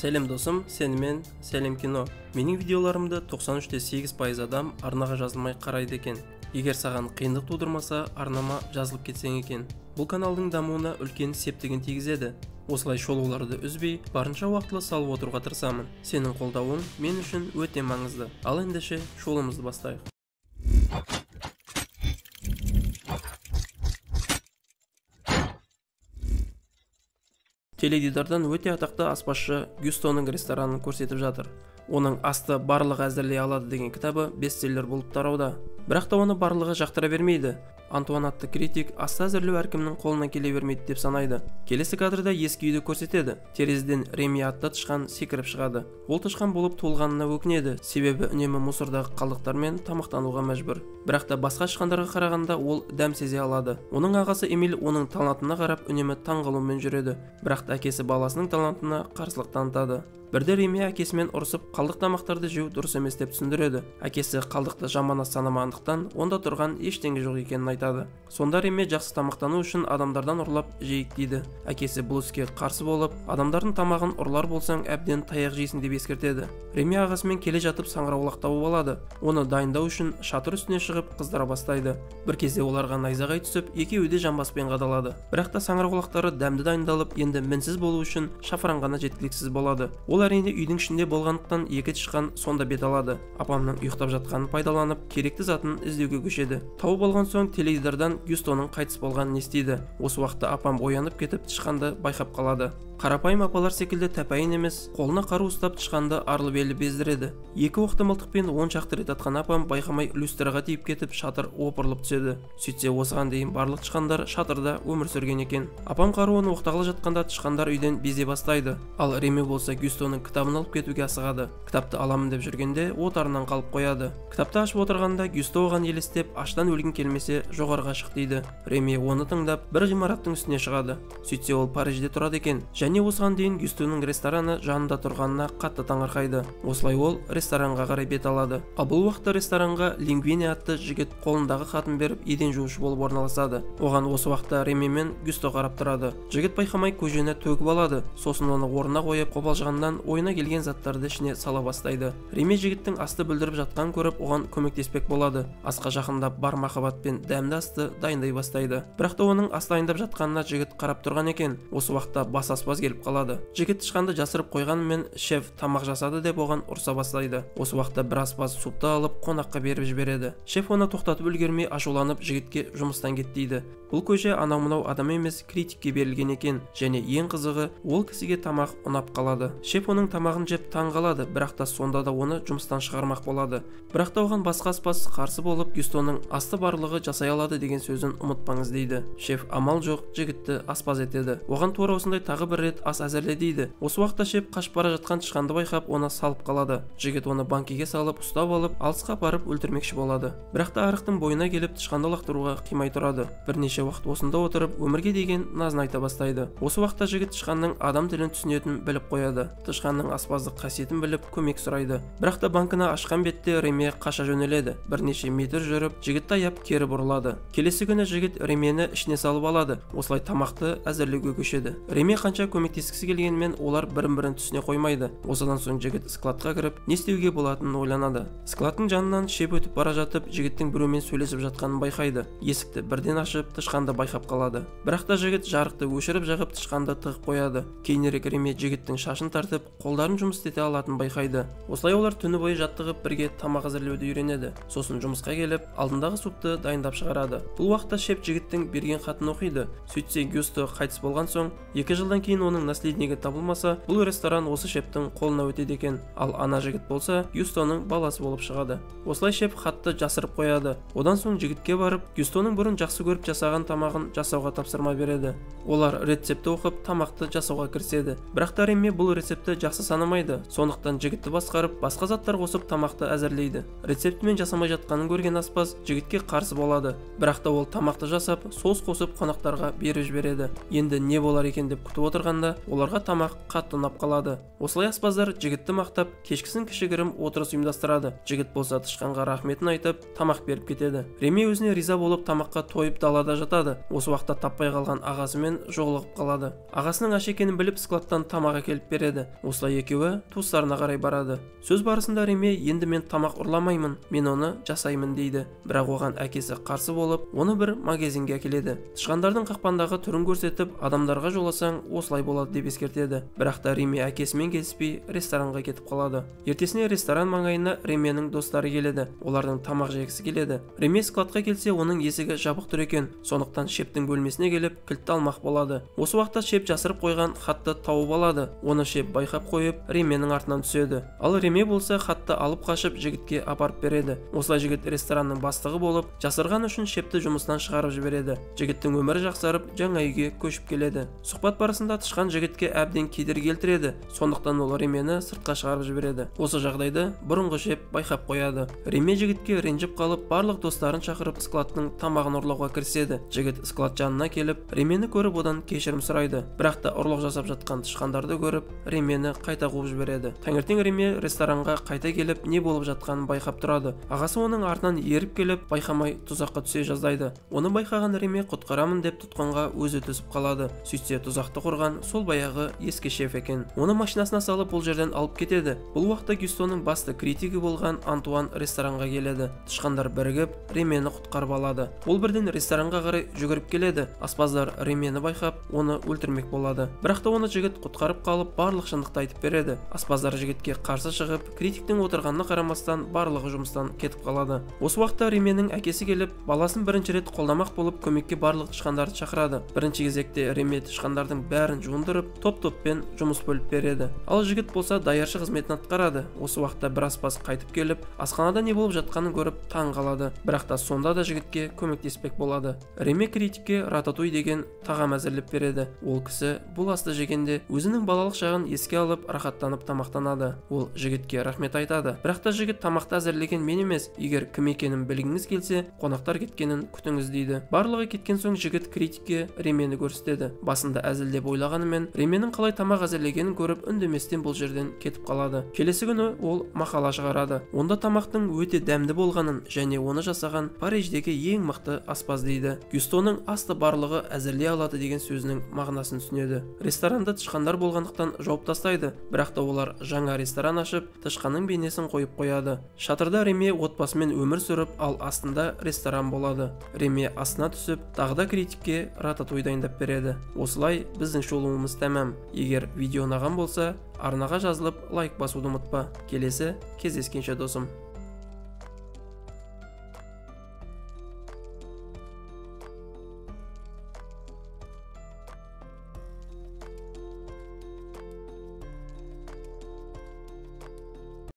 Сәлем досым, сенімен Сәлем кино. Менің видеоларымды 93,8% адам арнаға жазылмай қарайды екен. Егер саған қиындық тудырмаса, арнама жазылып кетсең екен. Бұл каналдың дамуына үлкен септігін тигізеді. Осылай шолуларды үзбей, барынша уақытлы салып отыруға тырысамын. Сенің қолдауың мен үшін өте маңызды. Ал ендеше шолумызды бастайық. Теледидардан өте атақты аспазшы Гюстоның ресторанын көрсетіп жатыр. Оның асты барлығы әзірлей алады деген кітабы бестселлер болып тарауда. Бірақ та оны барлығы жақтыра бермейді. Антуан атты критик асты әзірлеу әркімнің қолынан келе бермейді деп санайды. Келесі кадрда ескі үйді көрсетеді. Терезеден Реми атты тышқан секіріп шығады. Ол тышқан болып туылғанына өкінеді, себебі үнемі мусордағы қалдықтармен тамақтануға мәжбүр. Бірақ та басқа тышқандарға қарағанда ол дәм сезе алады. Оның ағасы Эмиль оның талантына қарап үнемі таңғалумен жүреді. Бірақ та әкесі баласының талантына қарсылық танытады. Бірде Реми әкесімен ұрысып, қалдық тамақтарды жеу дұрыс емес деп түсіндіреді. Әкесі қалдықты жаман санамағандықтан, онда тұрған ештеңе жоқ екенін айтады. Сонда Реми жақсы тамақтану үшін адамдардан ұрлап жейік дейді. Әкесі бұл іске қарсы болып, адамдардың тамағын ұрлар болсаң, әбден таяқ жейсің деп ескертеді. Реми ағасымен келе жатып саңырауқұлақ тауып алады. Оны дайындау үшін шатыр үстіне шығып қыздыра бастайды. Бір кезде оларға найзағай түсіп, екеуі де жамбаспен қадалады. Бірақ та саңырауқұлақтары дәмді дайындалып, енді мінсіз болу үшін шафран ғана жеткіліксіз болады. Ол әрине үйдің ішінде болғандықтан екі тышқан сонда бет алады. Апамның ұйықтап жатқанын пайдаланып, керекті затын іздеуге көшеді. Тауып алған соң теледидардан Гюстоның қайтыс болғанын естиді. Осы уақытта апам оянып кетіп, тышқанды байқап қалады. Қарапайым апалар секілді тәпәйін емес, қолына қару ұстап тышқанды арлы-берлі бездіреді. Екі оқты мылтықпен 10 шақты рет атқан апам байқамай люстраға тиіп кетіп, шатыр опырылып түседі. Сөйтсе, осыған дейін барлық тышқандар шатырда өмір сүрген екен. Апам қаруын оқтағалы жатқанда тышқандар үйден безе бастайды. Ал Реми болса Гюстоның кітабын алып кетуге асығады. Кітапты аламын деп жүргенде отарынан қалып қояды. Кітапты ашып отырғанда Гюсто оған елестеп, аштан өлгің келмесе жоғарыға шық дейді. Реми оны тыңдап, бір ғимараттың үстіне шығады. Сөйтсе, ол Парижде тұрады екен. Және осыған дейін Гюстоның рестораны жанында тұрғанына қатты таңырқайды. Осылай ол ресторанға қарай бет алады. Ал бұл уақытта ресторанға Лингвини атты жігіт қолындағы хатын беріп, еден жуушы болып орналасады. Оған осы уақытта Реми мен Гюсто қарап тұрады. Жігіт байқамай көжені төгіп алады. Сосын оны орнына қойып, қобалжығаннан ойына келген заттарды ішіне сала бастайды. Реми жігіттің асты бүлдіріп жатқанын көріп, оған көмектеспек болады. Асқа жақындап, бар махаббатпен дәмді асты дайындай бастайды. Бірақ та оның ас дайындап жатқанына жігіт қарап тұрған екен. Осы уақытта бас аспаз келіп қалады. Жігіт тышқанды жасырып қойғанымен шеф тамақ жасады деп оған ұрса бастайды. Осы уақытта бір аспаз супты алып қонаққа беріп жібереді. Шеф оны тоқтатып үлгермей ашуланып жігітке жұмыстан кет дейді. Бұл көже анау-мынау адам емес, критикке берілген екен, және ең қызығы, ол кісіге тамақ ұнап қалады. Шеф оның тамағын жеп таң қалады, бірақ та сонда да оны жұмыстан шығармақ болады. Бірақ та оған басқа аспаз қарсы болып, Гюстоның асты барлығы жасай алады деген сөзін ұмытпаңыз дейді. Шеф амал жоқ, жігітті аспаз етеді. Оған тура осындай тағы бір рет ас әзірле дейді. Осы уақытта шеф қашып бара жатқан тышқанды байқап, оны салып қалады. Жігіт оны банкеге салып, ұстап алып, алысқа апарып өлтірмекші болады. Бірақ та арықтың бойына келіп, тышқанды лақтыруға қимай тұрады. Бірнеше уақыт осында отырып, өмірге деген назын айта бастайды. Осы уақытта жігіт тышқанның адам тілін түсінетінін біліп қояды. Тышқанның аспаздық қасиетін біліп, көмек сұрайды. Бірақ та банкіні ашқан бетте Реми қаша жөнеледі. Бірнеше метр жүріп, жігітті аяп кері бұрылады. Келесі күні жігіт Ремені ішіне салып алады. Осылай тамақты әзірлеуге көшеді. Реми қанша көмектескісі келгенмен олар бірін-бірін түсіне қоймайды. Осыдан соң жігіт складқа кіріп, не істеуге болатынын ойланады. Складтың жанынан шеп өтіп бара жатып, жігіттің біреумен сөйлесіп жатқанын байқайды. Есікті бірден ашып, тышқанды байқап қалады. Бірақ та жігіт жарықты өшіріп жағып, тышқанды тығып қояды. Кейінірек Реми жігіттің шашын тартып, қолдарын жұмыс істете алатынын байқайды. Осылай олар түні бойы жаттығып, бірге тамақ әзірлеуді үйренеді. Сосын жұмысқа келіп, алдындағы супты дайындап шығарады. Бұл уақытта шеф жігіттің берген хатын оқиды. Сөйтсе, Гюсто қайтыс болған соң, 2 жылдан кейін оның наследнигі табылмаса, бұл ресторан осы шефтің қолына өтеді екен. Ал ана жігіт болса, Гюстоның баласы болып шығады. Осылай шеф хатты жасырып қояды. Одан соң жігітке барып, Гюстоның бұрын жақсы көріп жасаған тамағын жасауға тапсырма береді. Олар рецепті оқып, тамақты жасауға кіріседі. Бірақ та Реми бұл рецепті жақсы санамайды. Сондықтан жігітті басқарып, басқа заттар қосып тамақты әзірлейді. Рецептімен жасамай жатқанын көрген аспаз жігітке қарсы болады. Бірақ та ол тамақты жасап, соус қосып қонақтарға беріп жібереді. Енді не болар екен деп күтіп отырғанда, оларға тамақ қатты ұнап қалады. Осылай аспаздар жігітті мақтап, кешкісін кішігірім отырыс ұйымдастырады. Жігіт болса тышқанға рахметін айтып, тамақ беріп кетеді. Реми өзіне риза болып тамаққа тойып далада жатады. Осы уақытта таппай қалған ағасымен жолығып қалады. Ағасының аш екенін біліп, складтан тамақ әкеліп береді. Осылай екеуі туыстарына қарай барады. Сөз барысында Реме енді мен тамақ ұрламаймын, мен оны жасаймын дейді. Бірақ оған әкесі қарсы болып, оны бір магазинге әкеледі. Тышқандардың қақпандағы түрін көрсетіп, адамдарға жоласаң осылай болады деп ескертеді. Бірақ та Реме әкесімен келіспей ресторанға кетіп қалады. Ертесіне ресторан маңайына Ременің достары келеді. Олардың тамақ жегісі келеді. Реме складқа келсе, оның есігі жабық тұр екен. Сондықтан шептің бөлмесіне келіп, кілтті алмақ болады. Осы уақытта шеп жасырып қойған хатты тауып алады. Оны шеп байқап қойып, Ременің артынан түседі. Ал Реме болса хатты алып қашып жігітке апарып береді. Осылай жігіт ресторанның бастығы болып, жасырған үшін шепті жұмыстан шығарып жібереді. Жігіттің өмірі жақсарып, жаңа үйге көшіп келеді. Сұхбат барысында тышқан жігітке әбден кедергі келтіреді. Сондықтан ол Ремені сыртқа шығарып жібереді. Осы жағдайды бұрынғы шеп байқап қояды. Реме жігітке ренжіп қалып, барлық достарын шақырып, складтың тамағын ұрлауға кіріседі. Жігіт склад жанына келіп, Ремені көріп, одан кешірім сұрайды. Бірақ та ұрлық жасап жатқан тышқандарды көріп, Ремені қайта қуып жібереді. Таңертең Реме ресторанға қайта келіп, не болып жатқанын байқап тұрады. Ағасы оның артынан еріп келіп, байқамай тұзаққа түсе жаздайды. Оны байқаған Реме құтқарамын деп тұтқынға өзі түсіп қалады. Сөйтсе тұзақты құрған сол баяғы ескі шеф екен. Оны машинасына салып бұл жерден алып кетеді. Бұл уақытта Гюстоның басты критигі болған Антуан ресторанға келеді. Тышқандар бірігіп, Ремені құтқарып алады. Ол бірден ресторанға қарай жүгіріп келеді. Аспаздар Ремені байқап, оны өлтірмек болады. Бірақ та оны жігіт құтқарып қалып, барлық шындықты айтып береді. Аспаздар жігітке қарсы шығып, критиктің отырғанына қарамастан барлығы жұмыстан кетіп қалады. Осы уақытта Ременің әкесі келіп, баласын бірінші рет қолдамақ болып, көмекке барлық тышқандарды шақырады. Бірінші кезекте Реме тышқандардың бәрін жуындырып, топ-топпен жұмыс бөліп береді. Ал жігіт болса даяршы қызметін атқарады. Осы уақытта бір аспаз қайтып келіп, асханада не болып жатқанын көріп таң қалады. Бірақ та сонда да жігітке көмектеспек болады. Реме критикке рататуй деген тағам әзірлеп береді. Ол кісі бұл асты жегенде өзінің балалық шағын еске алып, рахаттанып тамақтанады. Ол жігітке рахмет айтады. Бірақ та жігіт тамақты әзірлеген мен емес, егер кім екенін білгіңіз келсе, қонақтар кеткенін күтіңіз дейді. Барлығы кеткен соң жігіт критикке Ремені көрсетеді. Басында әзілдеп ойлағанымен, Ременің қалай тамақ әзірлегенін көріп, үндеместен бұл жерден кетіп қалады. Келесі күні ол мақала шығарады. Онда тамақтың өте дәмді болғанын және оны жасаған Париждегі ең мықты аспаз дейді. Гюстоның асты барлығы әзірлей алады деген сөзінің мағынасын түсінеді. Ресторанда тышқандар болғандықтан жауып тастайды, бірақ та олар жаңа ресторан ашып, тышқанның бейнесін қойып қояды. Шатырда Реме отбасымен өмір сүріп, ал астында ресторан болады. Реме астына түсіп, тағы да критикке рататуй дайындап береді. Осылай біздің шолуымыз тәмам. Егер видео ұнаған болса, арнаға жазылып лайк басуды ұмытпа. Келесі кездескенше досым.